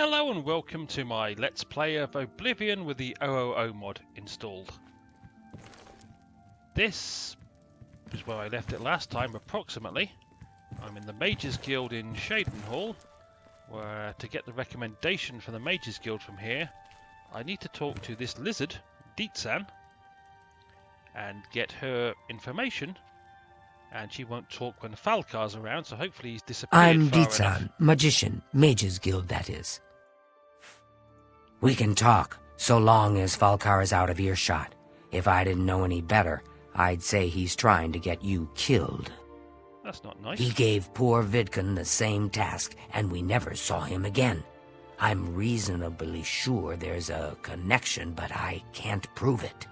Hello and welcome to my Let's Play of Oblivion with the 000 mod installed. This is where I left it last time, approximately. I'm in the Mages Guild in Shadenhall, where to get the recommendation for the Mages Guild from here, I need to talk to this lizard, Deetsan, and get her information. And she won't talk when Falcar's around, so hopefully he's disappeared. I'm far Deetsan, enough. Magician, Mages Guild, that is. We can talk, so long as Falcar is out of earshot. If I didn't know any better, I'd say he's trying to get you killed. That's not nice. He gave poor Vidkun the same task, and we never saw him again. I'm reasonably sure there's a connection, but I can't prove it.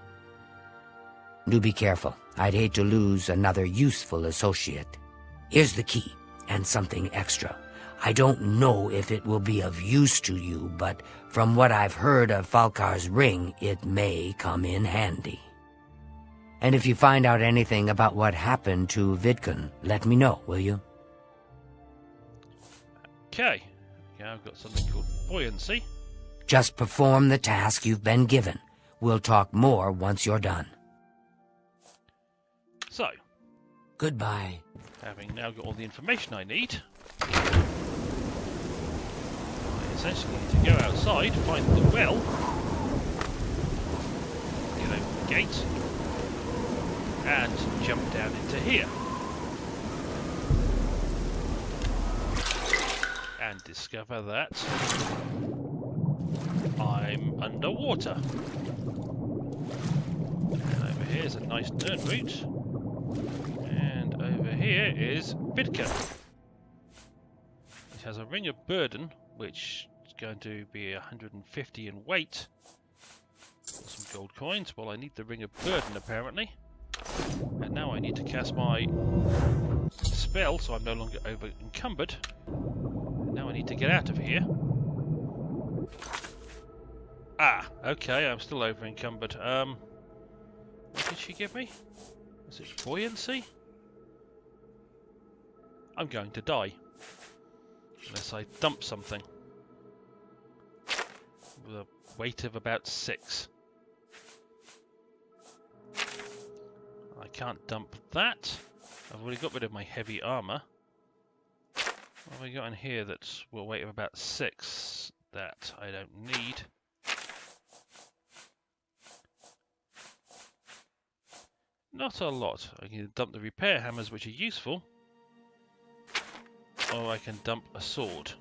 Do be careful. I'd hate to lose another useful associate. Here's the key, and something extra. I don't know if it will be of use to you, but from what I've heard of Falcar's ring, it may come in handy. And if you find out anything about what happened to Vidkun, let me know, will you? Okay. Yeah, I've got something called buoyancy. Just perform the task you've been given. We'll talk more once you're done. So, Goodbye. having now got all the information I need, I essentially need to go outside, find the well, get over the gate, and jump down into here. And discover that I'm underwater. And over here is a nice dirt route. And over here is Vidkun. It has a ring of burden, which is going to be 150 in weight. Some gold coins. Well, I need the ring of burden apparently. And now I need to cast my spell, so I'm no longer over encumbered. Now I need to get out of here. Ah, okay, I'm still over encumbered. What did she give me? Is it buoyancy? I'm going to die. Unless I dump something. With a weight of about 6. I can't dump that. I've already got rid of my heavy armour. What have we got in here that's a weight of about 6 that I don't need? Not a lot. I can dump the repair hammers, which are useful, or I can dump a sword.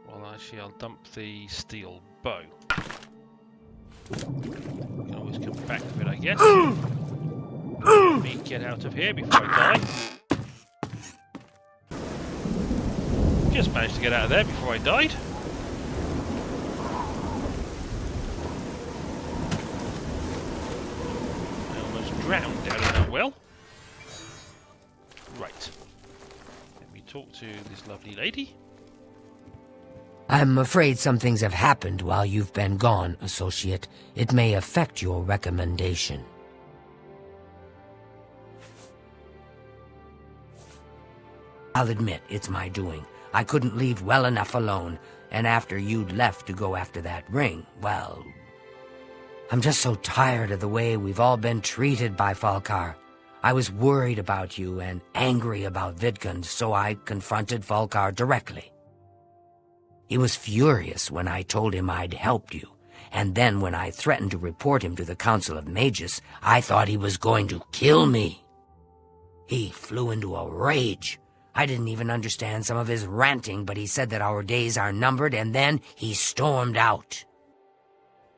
Well, actually, I'll dump the steel bow. Can always come back to it, I guess. Let me get out of here before I die. Just managed to get out of there before I died. Drowned down in that well. Right. Let me talk to this lovely lady. I'm afraid some things have happened while you've been gone, associate. It may affect your recommendation. I'll admit, it's my doing. I couldn't leave well enough alone, and after you'd left to go after that ring, well, I'm just so tired of the way we've all been treated by Falcar. I was worried about you and angry about Vidkun, so I confronted Falcar directly. He was furious when I told him I'd helped you, and then when I threatened to report him to the Council of Mages, I thought he was going to kill me. He flew into a rage. I didn't even understand some of his ranting, but he said that our days are numbered, and then he stormed out.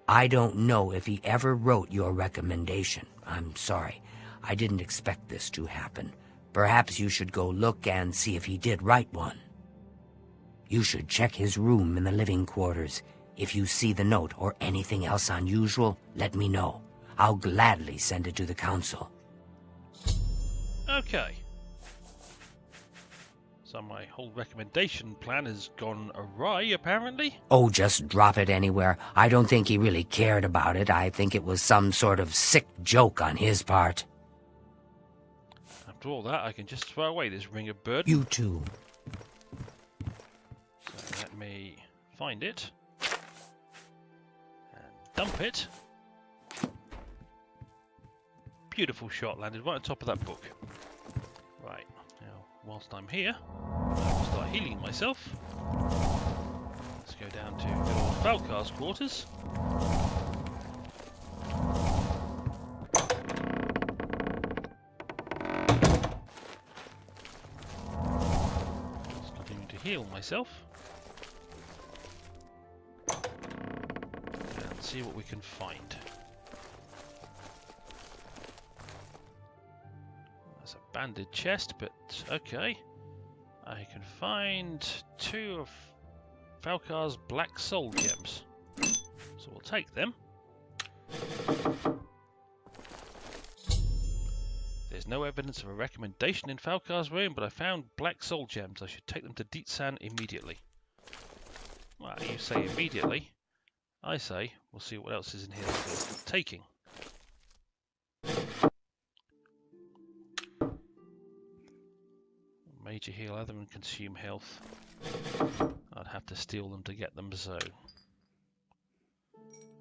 I don't know if he ever wrote your recommendation. I'm sorry. I didn't expect this to happen. Perhaps you should go look and see if he did write one. You should check his room in the living quarters. If you see the note or anything else unusual, let me know. I'll gladly send it to the council. Okay. So my whole recommendation plan has gone awry, apparently. Oh, just drop it anywhere. I don't think he really cared about it. I think it was some sort of sick joke on his part. After all that, I can just throw away this ring of burden. You too. me find it and dump it. Beautiful shot, landed right on top of that book. Right, now whilst I'm here, I'll start healing myself. Let's go down to good old Falcar's quarters. Just continue to heal myself. And see what we can find. There's a banded chest, but okay. I can find 2 of Falcar's black soul gems, so we'll take them. There's no evidence of a recommendation in Falcar's room, but I found black soul gems. I should take them to Dietsan immediately. Well, you say immediately. I say we'll see what else is in here for taking. Major heal other than consume health. I'd have to steal them to get them, so...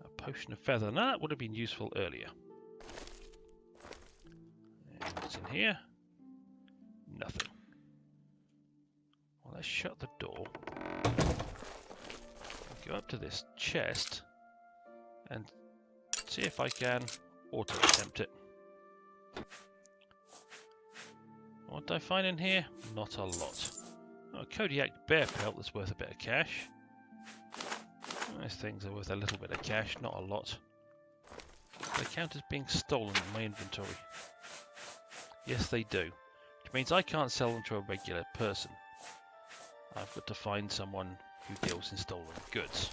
A potion of feather. Now that would have been useful earlier. And what's in here? Nothing. Well, let's shut the door. Go up to this chest and see if I can auto-attempt it. What did I find in here? Not a lot. Oh, a Kodiak bear pelt that's worth a bit of cash. Those things are worth a little bit of cash, not a lot. They count as being stolen in my inventory. Yes, they do. Which means I can't sell them to a regular person. I've got to find someone who deals in stolen goods.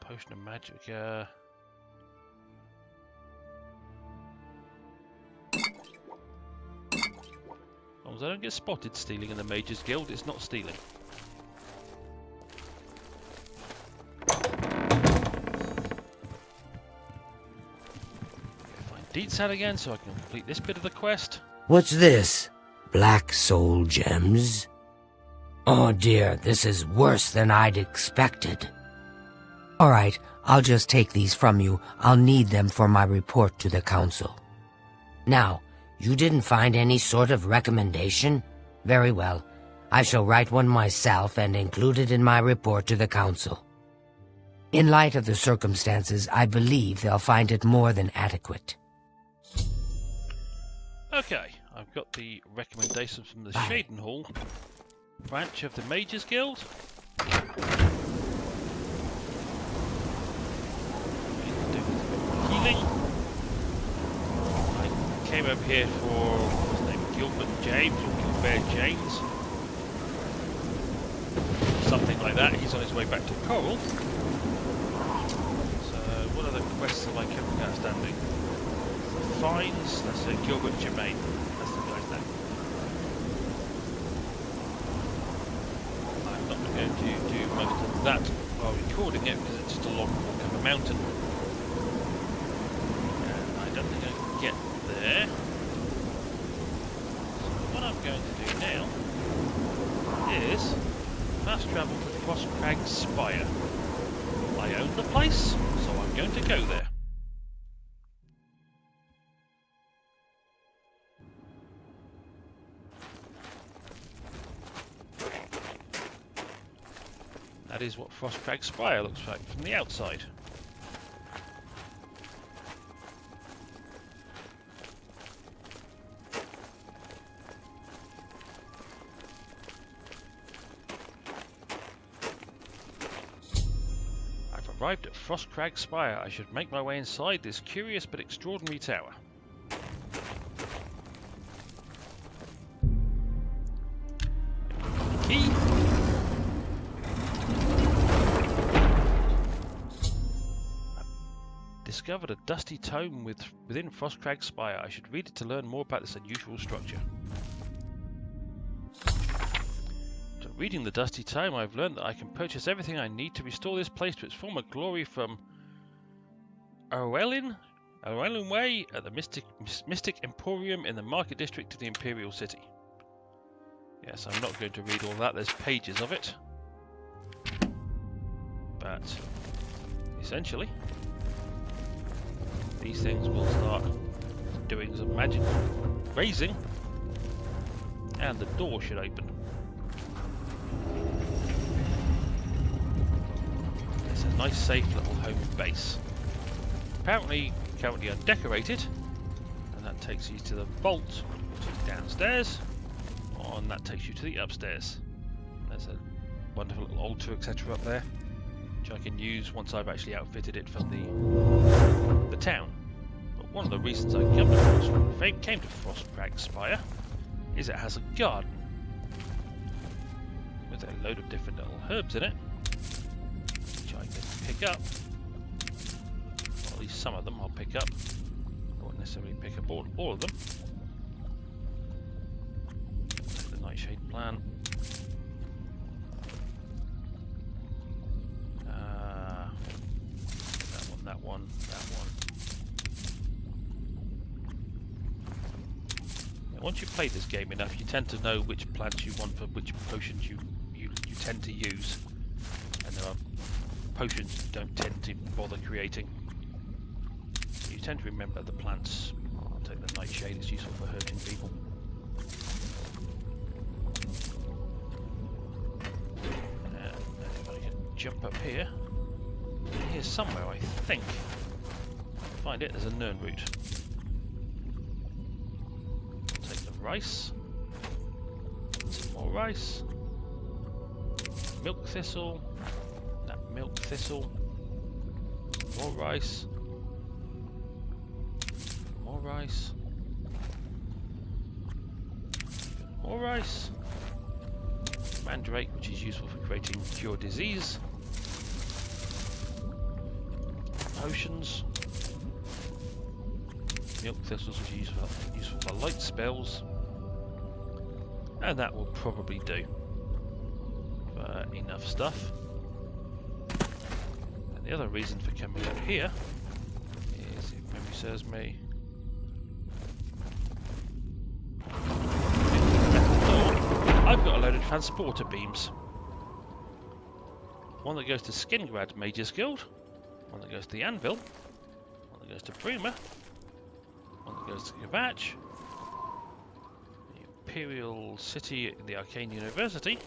Potion of Magicka. As long as I don't get spotted stealing in the Mages Guild, it's not stealing. Find Dietsan again so I can complete this bit of the quest. What's this? Black soul gems? Oh dear, this is worse than I'd expected. All right, I'll just take these from you. I'll need them for my report to the council. Now, you didn't find any sort of recommendation? Very well. I shall write one myself and include it in my report to the council. In light of the circumstances, I believe they'll find it more than adequate. Okay, I've got the recommendations from the Shadenhall branch of the Mages Guild. Healing. I came up here for, what's his name, Gilbert James or Gilbert James, something like that. He's on his way back to Coral. So what other quests have I kept outstanding? Fines. That's Gilbert Jemane. That's the guy's name. I'm not going to do most of that while recording it because it's just a long walk up a mountain. I don't think I can get there. So what I'm going to do now is fast travel to Frostcrag Spire. I own the place, so I'm going to go there. That is what Frostcrag Spire looks like from the outside. Arrived at Frostcrag Spire. I should make my way inside this curious but extraordinary tower. Key. I've discovered a dusty tome within Frostcrag Spire. I should read it to learn more about this unusual structure. Reading the dusty tome, I've learned that I can purchase everything I need to restore this place to its former glory from Orwellin, Island Way at the Mystic Emporium in the Market District of the Imperial City. Yes, I'm not going to read all that, there's pages of it. But essentially, these things will start doing some magic raising, and the door should open. It's a nice safe little home base. Apparently currently undecorated, and that takes you to the vault, which is downstairs, and that takes you to the upstairs. There's a wonderful little altar, etc. up there, which I can use once I've actually outfitted it from the town. But one of the reasons I came to Frostcrag Spire is it has a garden with a load of different little herbs in it, which I can pick up. Well, at least some of them I'll pick up. I won't necessarily pick up all of them. Take the nightshade plant. That one. Now, once you've played this game enough, you tend to know which plants you want for which potions you tend to use. And there are potions you don't tend to bother creating. You tend to remember the plants. I'll take the nightshade, it's useful for hurting people. And if I can jump up here. Here somewhere, I think. Find it, there's a Nern route. Take the rice. Some more rice. Milk thistle. That milk thistle. More rice. More rice. More rice. Mandrake, which is useful for creating cure disease. Potions. Milk thistles, which are useful for light spells. And that will probably do for enough stuff. And the other reason for coming up here is, if memory serves me, I've got a load of transporter beams. One that goes to Skingrad Mage's Guild, one that goes to the Anvil, one that goes to Bruma, one that goes to Gavach, the Imperial City, the Arcane University,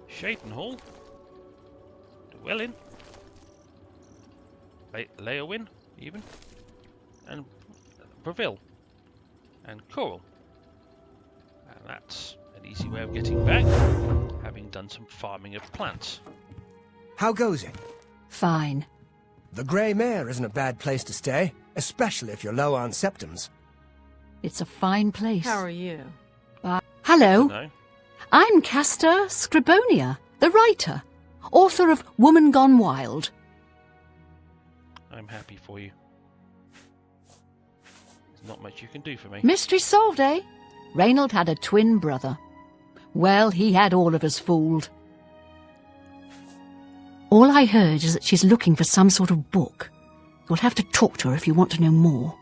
Shadenhall, Dwellin, Leowin, even, and Breville, and Coral. And that's an easy way of getting back, having done some farming of plants. How goes it? Fine. The Grey Mare isn't a bad place to stay, especially if you're low on septums. It's a fine place. How are you? Hello. No. I'm Castor Scribonia, the writer, author of Woman Gone Wild. I'm happy for you. There's not much you can do for me. Mystery solved, eh? Reynold had a twin brother. Well, he had all of us fooled. All I heard is that she's looking for some sort of book. You'll have to talk to her if you want to know more.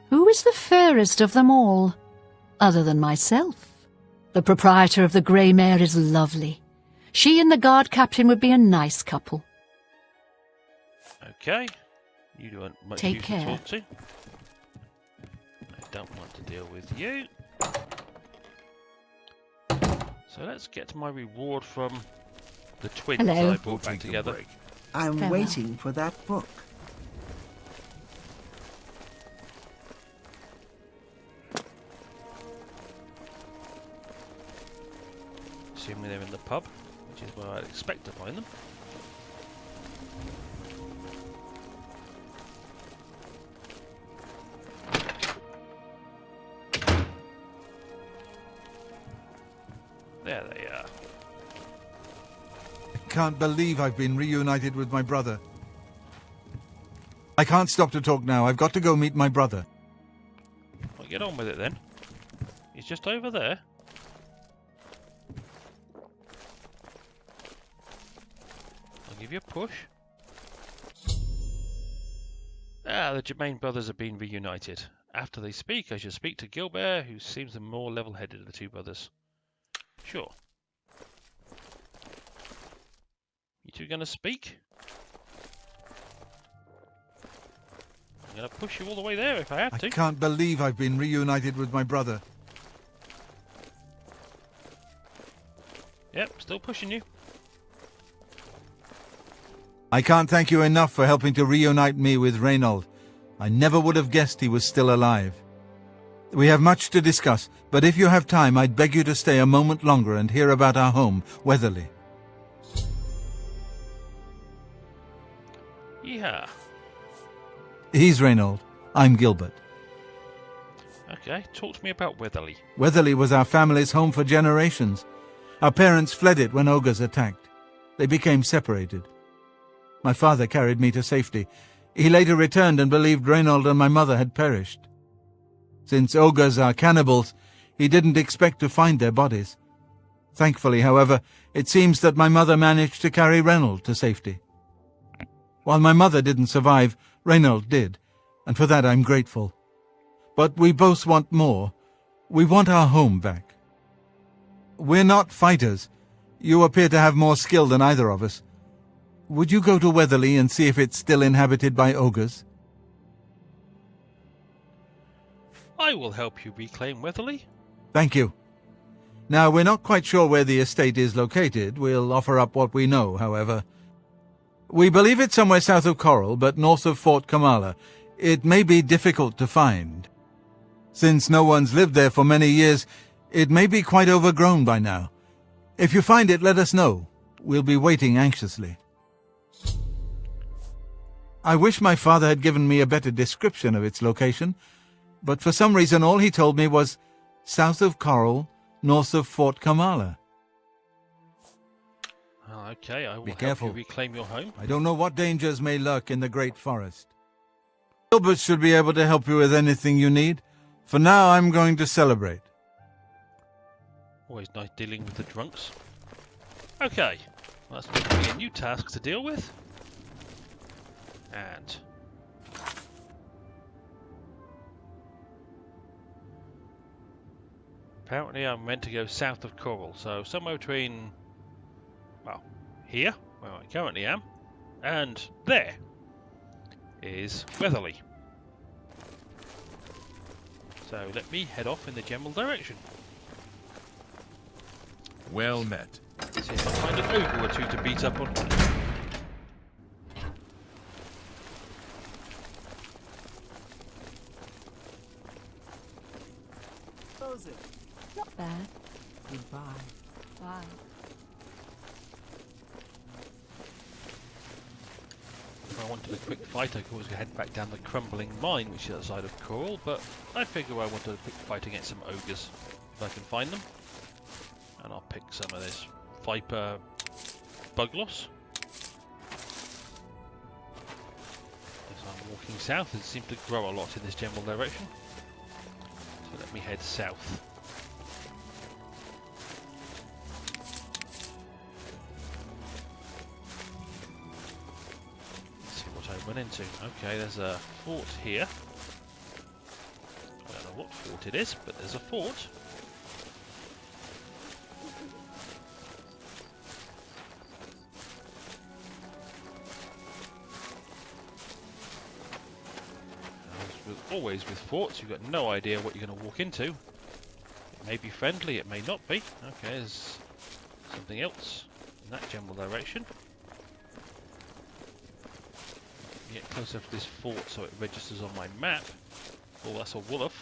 Who is the fairest of them all, other than myself? The proprietor of the Grey Mare is lovely. She and the guard captain would be a nice couple. Okay. You don't much Take use care. to talk to. I don't want to deal with you. So let's get to my reward from the twins Hello. that I brought back together. I'm Farewell. waiting for that book. Assuming they're in the pub, which is where I'd expect to find them. There they are. Can't believe I've been reunited with my brother. I can't stop to talk now. I've got to go meet my brother. Well, get on with it then. He's just over there. I'll give you a push. Ah, the Jemane brothers have been reunited. After they speak, I shall speak to Gilbert, who seems the more level-headed of the two brothers. Sure. You two gonna speak? I'm gonna push you all the way there if I have I to. can't believe I've been reunited with my brother. Yep, still pushing you. I can't thank you enough for helping to reunite me with Reynold. I never would have guessed he was still alive. We have much to discuss, but if you have time, I'd beg you to stay a moment longer and hear about our home, Weatherly. Yeah. He's Reynold. I'm Gilbert. Okay, talk to me about Weatherly. Weatherly was our family's home for generations. Our parents fled it when ogres attacked. They became separated. My father carried me to safety. He later returned and believed Reynold and my mother had perished. Since ogres are cannibals, he didn't expect to find their bodies. Thankfully, however, it seems that my mother managed to carry Reynold to safety. While my mother didn't survive, Reynold did, and for that I'm grateful. But we both want more. We want our home back. We're not fighters. You appear to have more skill than either of us. Would you go to Weatherly and see if it's still inhabited by ogres? I will help you reclaim Weatherly. Thank you. Now, we're not quite sure where the estate is located. We'll offer up what we know, however. We believe it's somewhere south of Coral, but north of Fort Kamala. It may be difficult to find. Since no one's lived there for many years, it may be quite overgrown by now. If you find it, let us know. We'll be waiting anxiously. I wish my father had given me a better description of its location, but for some reason all he told me was south of Coral, north of Fort Kamala. Okay, I will Be help careful. you reclaim your home. I don't know what dangers may lurk in the Great Forest. Gilbert should be able to help you with anything you need. For now, I'm going to celebrate. Always nice dealing with the drunks. Okay, that's going to be a new task to deal with. And apparently I'm meant to go south of Coral, so somewhere between, well, here, where I currently am, and there is Weatherly. So let me head off in the general direction. Well met. See if I find an ogre or two to beat up on. Not bad. Goodbye. Bye. If I wanted a quick fight, I could always head back down the crumbling mine, which is outside of Coral, but I figure I wanted a quick fight against some ogres, if I can find them. And I'll pick some of this Viper Bugloss. As I'm walking south, it seems to grow a lot in this general direction. So let me head south. Run into. Okay, there's a fort here. I don't know what fort it is, but there's a fort. As always with forts, you've got no idea what you're going to walk into. It may be friendly, it may not be. Okay, there's something else in that general direction. Get closer to this fort so it registers on my map. Oh, that's a Wolof.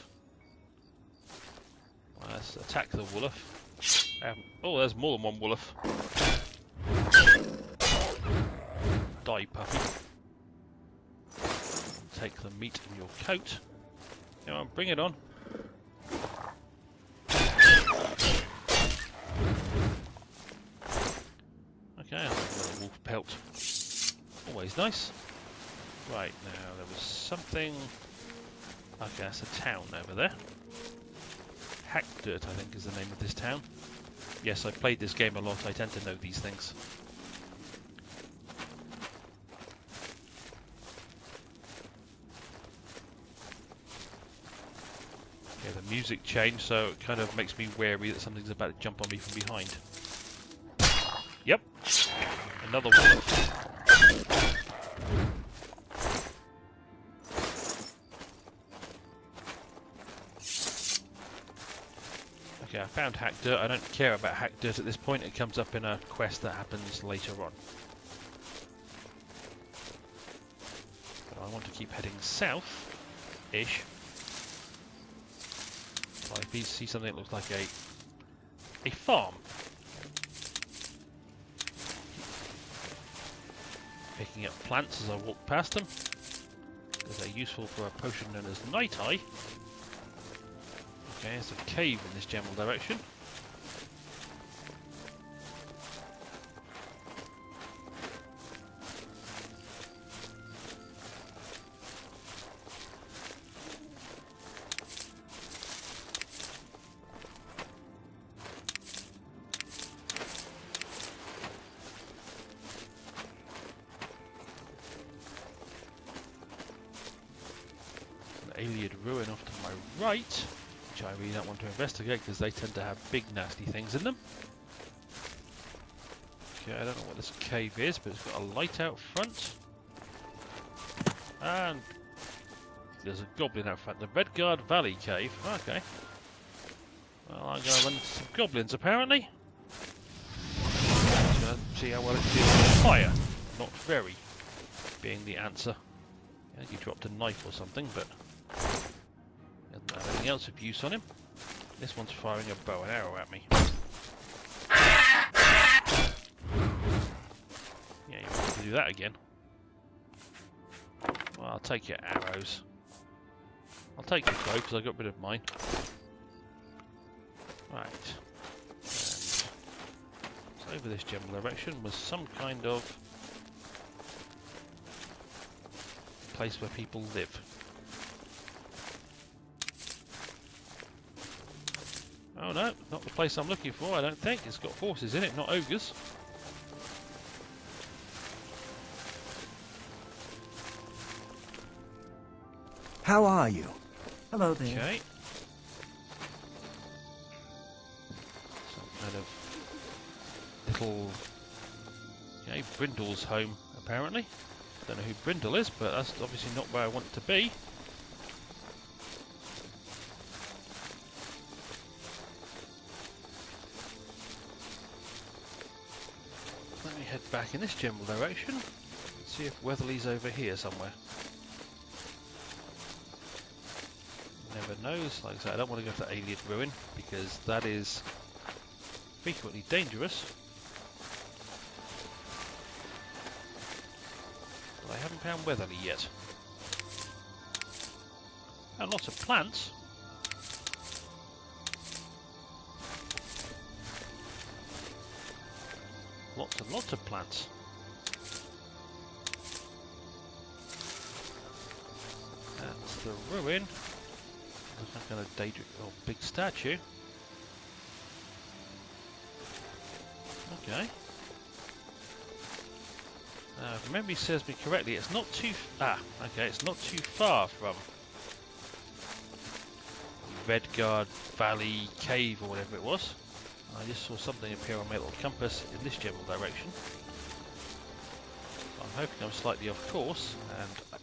Well, let's attack the Wolof. Oh, there's more than one Wolof. Die, puppy. Take the meat in your coat. Come on, bring it on. Okay, I'll have a wolf pelt. Always nice. Right, now there was something. Okay, that's a town over there. Hackdirt, I think, is the name of this town. Yes, I played this game a lot, I tend to know these things. Yeah, the music changed, so it kind of makes me wary that something's about to jump on me from behind. Yep, another one. Okay, I found hack dirt. I don't care about hack dirt at this point. It comes up in a quest that happens later on. But I want to keep heading south-ish. I see something that looks like a farm. Picking up plants as I walk past them, because they're useful for a potion known as Night Eye. Okay, there's a cave in this general direction. Alien ruin off to my right, which I really don't want to investigate because they tend to have big nasty things in them. Okay, I don't know what this cave is, but it's got a light out front. And there's a goblin out front. The Redguard Valley Cave. Okay. Well, I'm going to run into some goblins apparently. Just going to see how well it deals with fire. Not very, being the answer. I think he dropped a knife or something, but doesn't have anything else of use on him. This one's firing a bow and arrow at me. Yeah, you want to do that again. Well, I'll take your arrows. I'll take your bow because I got rid of mine. Right. And so over this general direction was some kind of place where people live. Oh no, not the place I'm looking for, I don't think. It's got horses in it, not ogres. How are you? Hello there. Okay. Some kind of little... Okay, Brindle's home, apparently. Don't know who Brindle is, but that's obviously not where I want to be. Let me head back in this general direction and see if Weatherly's over here somewhere. Never knows. Like I said, I don't want to go to Alien Ruin because that is frequently dangerous. But I haven't found Weatherly yet. And lots of plants. Lots and lots of plants. That's the ruin. There's some kind of big statue. Okay. If memory serves me correctly, it's not too... it's not too far from Redguard Valley Cave or whatever it was. I just saw something appear on my little compass in this general direction. So I'm hoping I'm slightly off course, and...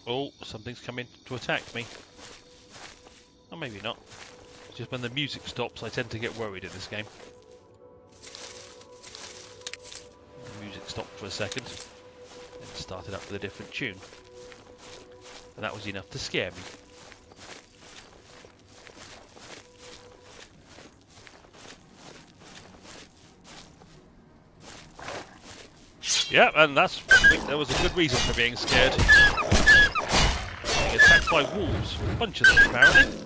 Oh, something's coming to attack me. Or maybe not. It's just when the music stops, I tend to get worried in this game. The music stopped for a second, then started up with a different tune. And that was enough to scare me. Yeah, and there was a good reason for being scared. Being attacked by wolves, a bunch of them apparently.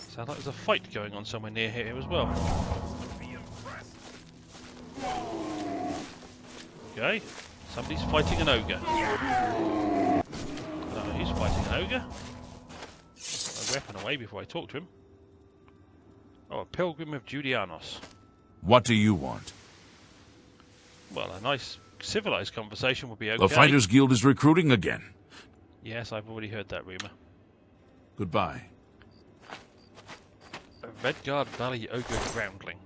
Sounds like there's a fight going on somewhere near here as well. Okay, somebody's fighting an ogre. I don't know who's fighting an ogre. My weapon away before I talk to him. Oh, a pilgrim of Julianos. What do you want? Well, a nice civilized conversation would be okay. The Fighters Guild is recruiting again. Yes, I've already heard that rumour. Goodbye. A Redguard Valley Ogre Groundling.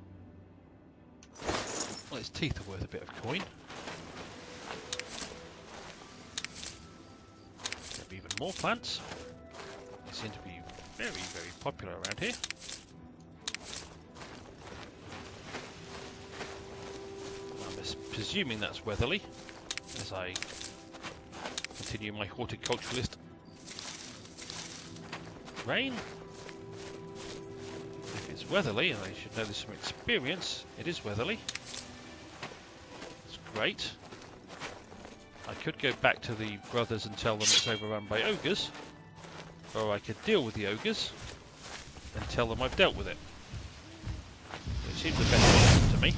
Well, its teeth are worth a bit of coin. There'll be even more plants. They seem to be very, very popular around here. I'm presuming that's weatherly, as I continue my horticulturalist reign. If it's weatherly, and I should know this from experience, it is weatherly. It's great. I could go back to the brothers and tell them it's overrun by ogres, or I could deal with the ogres and tell them I've dealt with it. It seems the best option to me.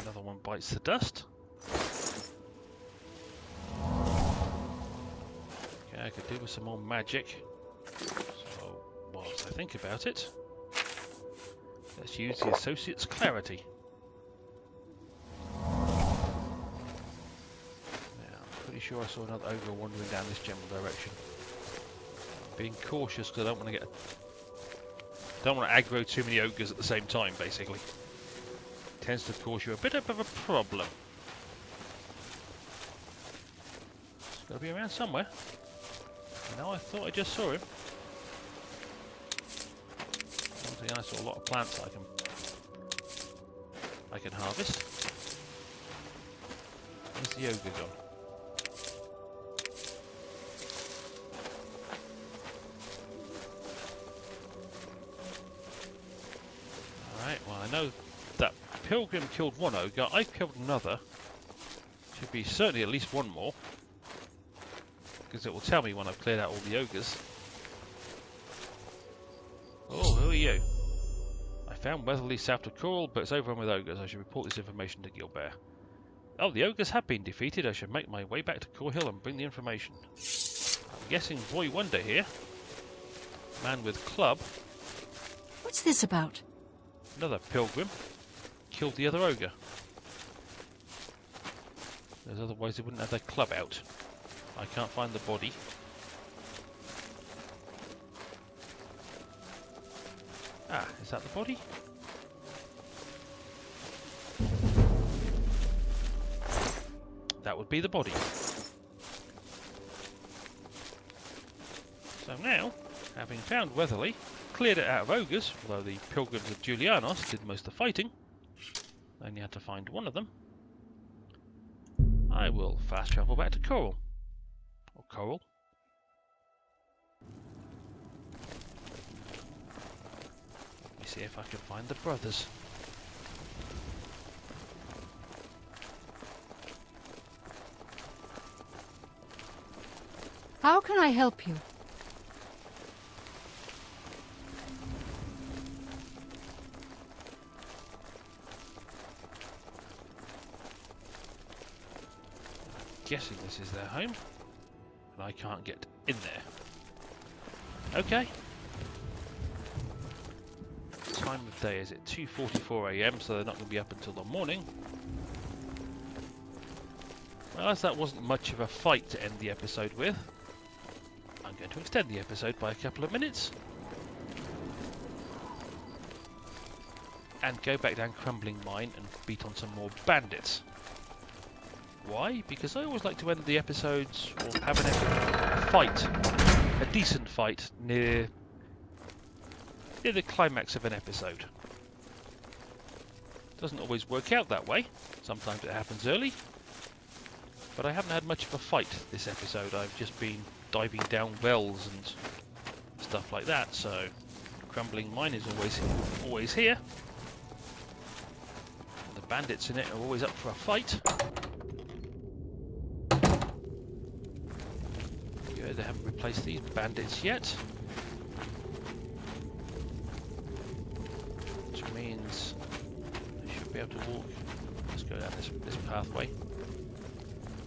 Another one bites the dust. Okay, I could do with some more magic. So, whilst I think about it, let's use the Associate's Clarity. Now, I'm pretty sure I saw another ogre wandering down this general direction. I'm being cautious because I don't want to aggro too many ogres at the same time, basically. It tends to cause you a bit of a problem. It's got to be around somewhere. Now I thought I just saw him. I saw a lot of plants I can harvest. Where's the ogre gone? Alright, well I know that Pilgrim killed one ogre, I've killed another. Should be certainly at least one more. Because it will tell me when I've cleared out all the ogres. Oh, who are you? I found Weatherly south of Coral, but it's overrun with ogres. I should report this information to Gilbert. Oh, the ogres have been defeated. I should make my way back to Core Hill and bring the information. I'm guessing Boy Wonder here. Man with club. What's this about? Another pilgrim. Killed the other ogre. Because otherwise they wouldn't have their club out. I can't find the body. Ah, is that the body? That would be the body. So now, having found Weatherly, cleared it out of ogres, although the pilgrims of Julianos did most of the fighting, only had to find one of them, I will fast travel back to Coral. Or Coral. Let me see if I can find the brothers. How can I help you? Guessing this is their home, and I can't get in there. Okay. What time of day is it? 2:44 AM, so they're not going to be up until the morning. Well, as that wasn't much of a fight to end the episode with, I'm going to extend the episode by a couple of minutes. And go back down Crumbling Mine and beat on some more bandits. Why? Because I always like to end the episodes or have a fight, a decent fight near the climax of an episode. Doesn't always work out that way. Sometimes it happens early. But I haven't had much of a fight this episode. I've just been diving down wells and stuff like that. So Crumbling Mine is always here. The bandits in it are always up for a fight. They haven't replaced these bandits yet, which means I should be able to walk. Let's go down this pathway,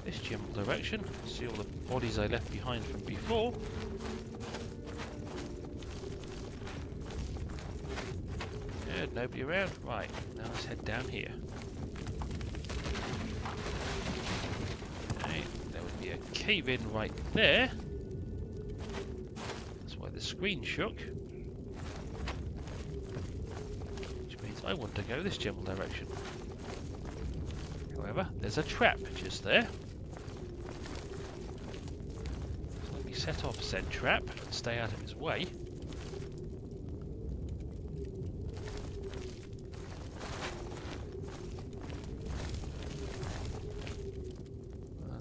this general direction, see all the bodies I left behind from before. nobody around. Right, now let's head down here. Okay, there would be a cave in right there. That's why the screen shook. Which means I want to go this general direction. However, there's a trap just there. So let me set off said trap and stay out of his way.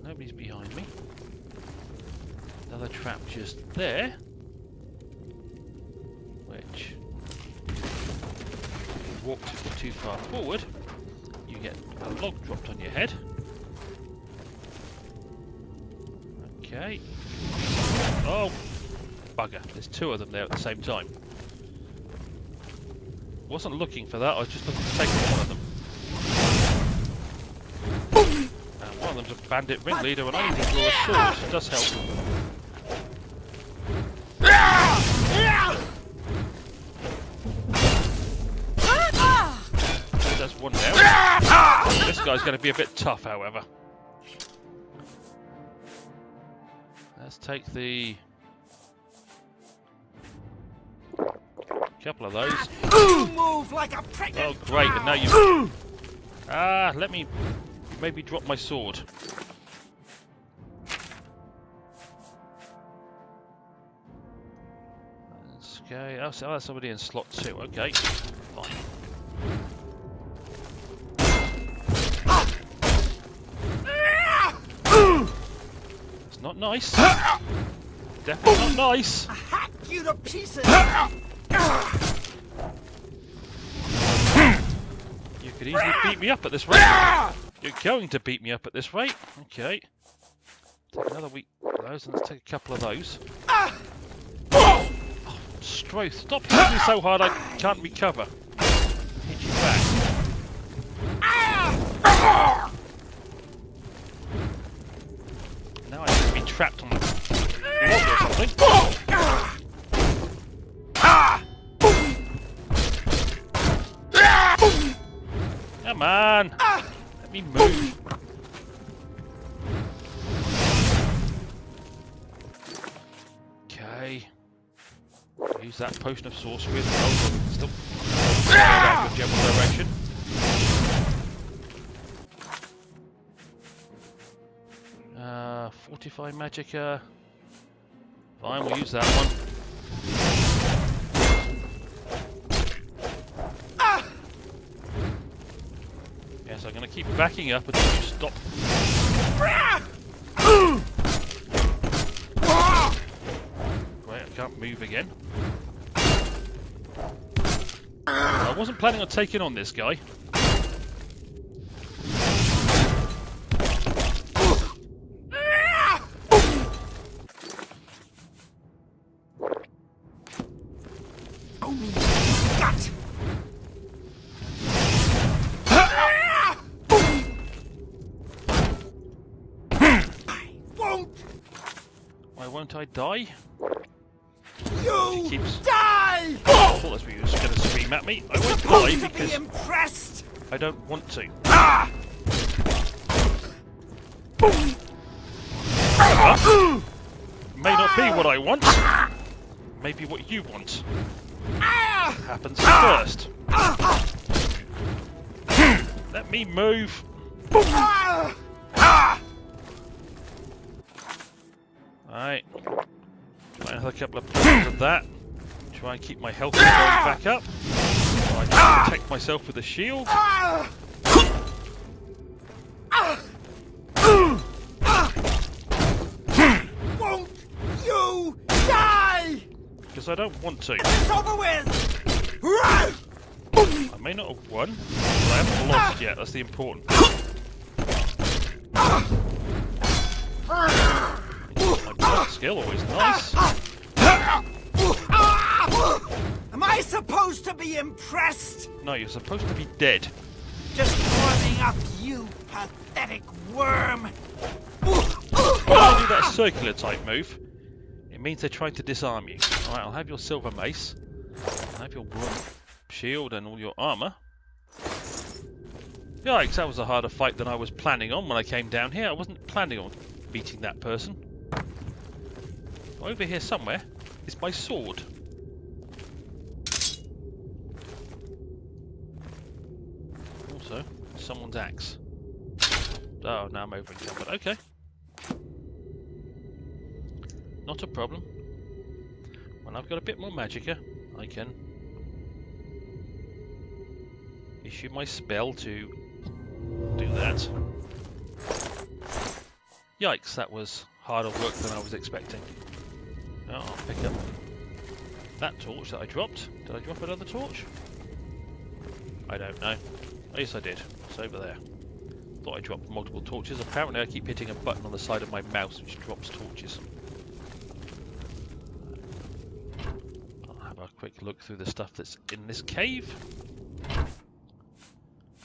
Nobody's behind me. Another trap just there. Which, if you walked too far forward, you get a log dropped on your head. Okay. Oh, bugger. There's two of them there at the same time. Wasn't looking for that, I was just looking to take one of them. And one of them's a bandit ringleader and I need to draw a sword. It does help. There's one down. This guy's going to be a bit tough, however. Let's take the couple of those. Move like a Oh, great! And now you. Let me maybe drop my sword. Okay. Oh, so that's somebody in slot 2. Okay, fine. It's not nice. Definitely not nice. hack you to pieces! You could easily beat me up at this rate. You're going to beat me up at this rate. Okay. Take another week of those and let's take a couple of those. Oh, Stroth, stop hitting me so hard I can't recover. Hit you back. Now I seem to be trapped on the wall or something. Come on! Let me move. Okay. Use that potion of sorcery. Oh, still going in general direction. 45 magicka. Fine, we'll use that one. Yes, I'm going to keep backing up until you stop. Great, I can't move again. I wasn't planning on taking on this guy. Why won't I die? You keeps... die! I thought that's what you were going to scream at me. I won't die because impressed. I don't want to. May not be what I want. Maybe what you want. Happens first. Let me move. Alright. Try another couple of points of that. Try and keep my health going back up. I can protect myself with a shield. Won't you die? Because I don't want to. It's over with. I may not have won, but I haven't lost yet. That's the important part. My blood skill, always nice. Am I supposed to be impressed? No, you're supposed to be dead. Just warming up, you pathetic worm. When I do that circular type move, it means they're trying to disarm you. Alright, I'll have your silver mace. I'll have your shield and all your armour. Yikes, that was a harder fight than I was planning on when I came down here. I wasn't planning on beating that person. Over here somewhere is my sword. Also, someone's axe. Oh, now I'm over encumbered. Okay. Not a problem. When I've got a bit more magicka, I can issue my spell to do that. Yikes, that was harder work than I was expecting. Oh, I'll pick up that torch that I dropped. Did I drop another torch? I don't know. Oh, yes, I did. It's over there. Thought I dropped multiple torches. Apparently I keep hitting a button on the side of my mouse which drops torches. I'll have a quick look through the stuff that's in this cave.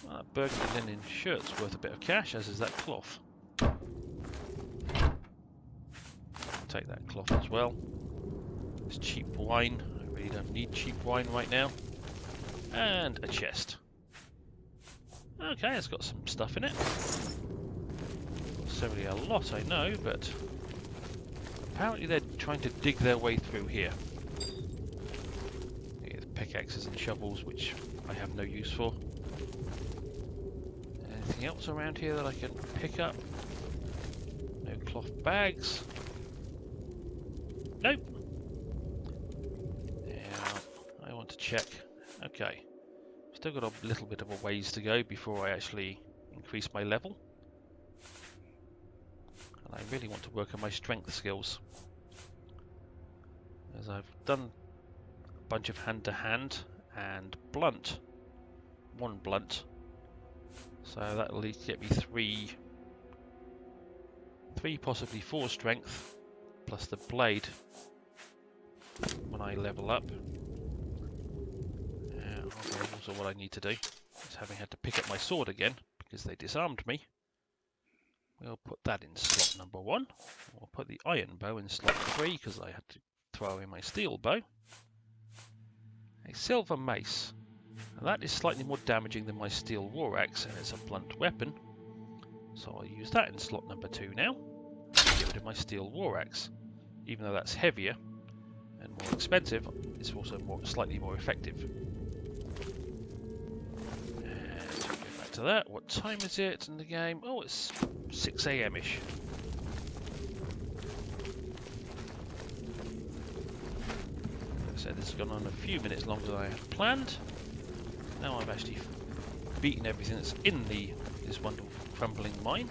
That burgundy linen shirt's worth a bit of cash, as is that cloth. I'll take that cloth as well. It's cheap wine. I really don't need cheap wine right now. And a chest. Okay, it's got some stuff in it. Not necessarily a lot, I know, but apparently they're trying to dig their way through here. There's pickaxes and shovels, which I have no use for. Anything else around here that I can pick up? No cloth bags. Nope. Yeah, I want to check. Okay. Still got a little bit of a ways to go before I actually increase my level. And I really want to work on my strength skills. As I've done a bunch of hand-to-hand and blunt. One blunt. So that'll at least get me three, possibly 4 strength, plus the blade when I level up. Also what I need to do is, having had to pick up my sword again because they disarmed me, we'll put that in slot number 1. We'll put the iron bow in slot 3 because I had to throw in my steel bow. A silver mace. Now that is slightly more damaging than my steel war axe, and it's a blunt weapon. So I'll use that in slot number 2 now. Get rid of my steel war axe. Even though that's heavier and more expensive, it's also slightly more effective. And go back to that. What time is it in the game? Oh, it's 6 AM-ish. So this has gone on a few minutes longer than I had planned. Now I've actually beaten everything that's in this wonderful crumbling mine.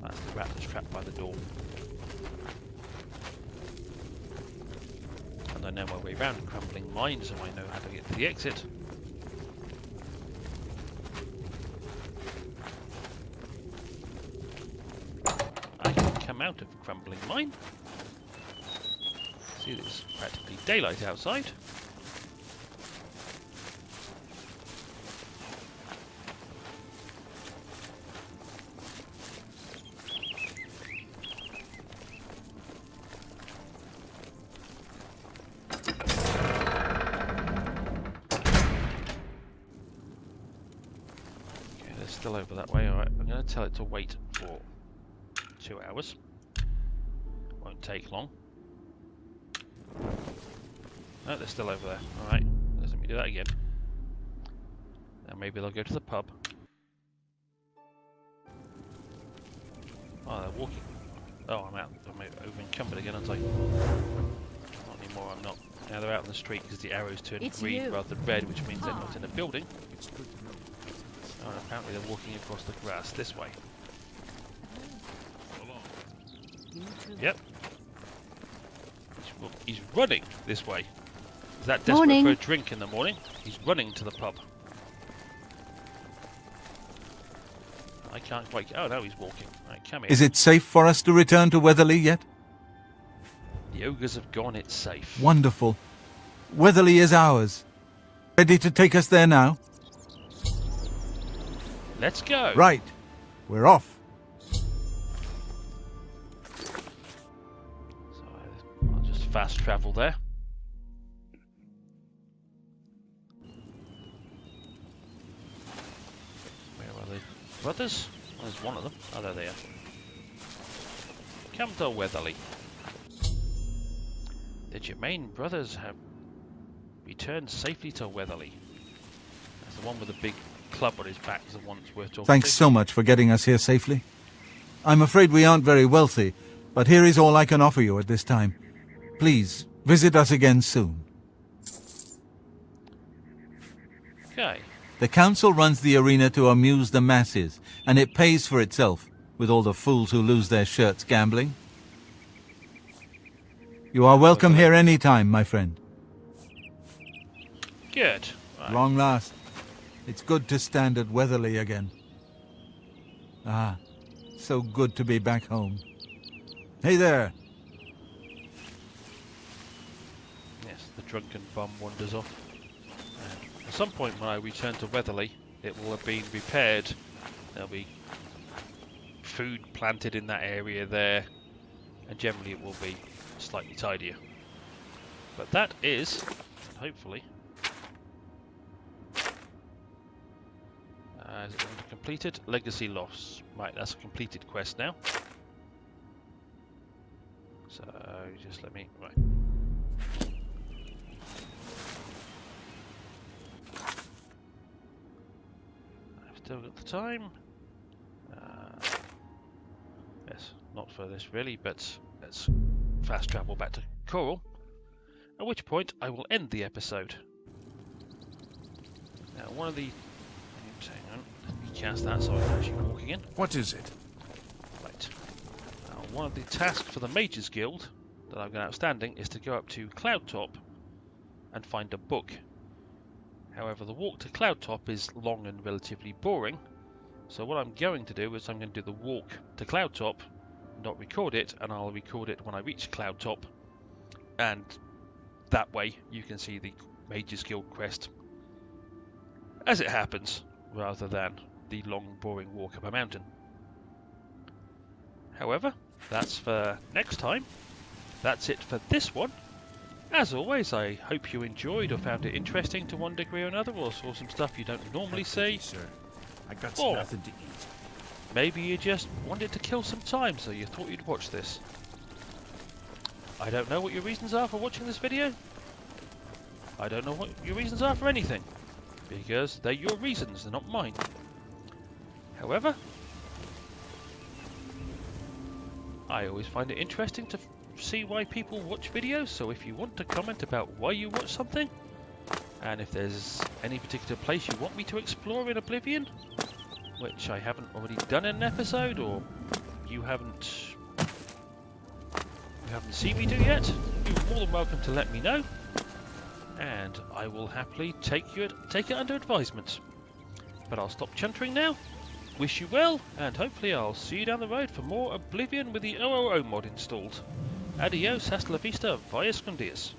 That's the rat that's trapped by the door. And I know my way around a crumbling mine, so I know how to get to the exit. I can come out of crumbling mine. See, there's practically daylight outside. Okay, they're still over that way. Alright, I'm going to tell it to wait for 2 hours. Won't take long. No, they're still over there. Alright, let me do that again. Now maybe they'll go to the pub. Oh, they're walking. Oh, I'm out. I'm over encumbered again, aren't I? Not anymore, I'm not. Now they're out on the street because the arrows turn green rather than red, which means they're not in a building. Oh, and apparently they're walking across the grass this way. Yep. He's running this way. Is that desperate Morning. for a drink in the morning? He's running to the pub. I can't quite... Oh, no, he's walking. Right, come here. Is it safe for us to return to Weatherly yet? The ogres have gone, it's safe. Wonderful. Weatherly is ours. Ready to take us there now? Let's go. Right. We're off. So fast travel there. Where are they? Brothers? Well, there's one of them. Oh, there they are. Come to Weatherly. The Jemane brothers have returned safely to Weatherly. That's the one with the big club on his back is the one that's worth talking Thanks to. so much for getting us here safely. I'm afraid we aren't very wealthy, but here is all I can offer you at this time. Please, visit us again soon. Okay. The council runs the arena to amuse the masses, and it pays for itself, with all the fools who lose their shirts gambling. You are welcome here any time, my friend. Good. Right. Long last. It's good to stand at Weatherly again. Ah, so good to be back home. Hey there. Yes, the drunken bum wanders off. At some point when I return to Weatherly, it will have been repaired. There'll be food planted in that area there, and generally it will be slightly tidier. But that is, hopefully, is it completed? Legacy loss. Right, that's a completed quest now. So just let me, right. I've still got the time. Yes, not for this really, but let's fast travel back to Coral, at which point I will end the episode. Now, one of the... Hang on, let me cast that so I can actually walk again. What is it? Right. Now, one of the tasks for the Mages Guild that I've got outstanding is to go up to Cloudtop and find a book. However, the walk to Cloudtop is long and relatively boring, so what I'm going to do is I'm going to do the walk to Cloudtop, not record it, and I'll record it when I reach Cloudtop, and that way you can see the Mages Guild quest as it happens, rather than the long boring walk up a mountain. However, that's for next time. That's it for this one. As always, I hope you enjoyed or found it interesting to one degree or another, or saw some stuff you don't normally see. Sir, I got Or nothing to eat. maybe you just wanted to kill some time, so you thought you'd watch this. I don't know what your reasons are for watching this video. I don't know what your reasons are for anything, because they're your reasons, they're not mine. However, I always find it interesting to see why people watch videos, so if you want to comment about why you watch something, and if there's any particular place you want me to explore in Oblivion, which I haven't already done in an episode, or you haven't seen me do yet, you're more than welcome to let me know, and I will happily take it under advisement. But I'll stop chuntering now. Wish you well, and hopefully I'll see you down the road for more Oblivion with the 000 mod installed. Adios, hasta la vista, via Scundius.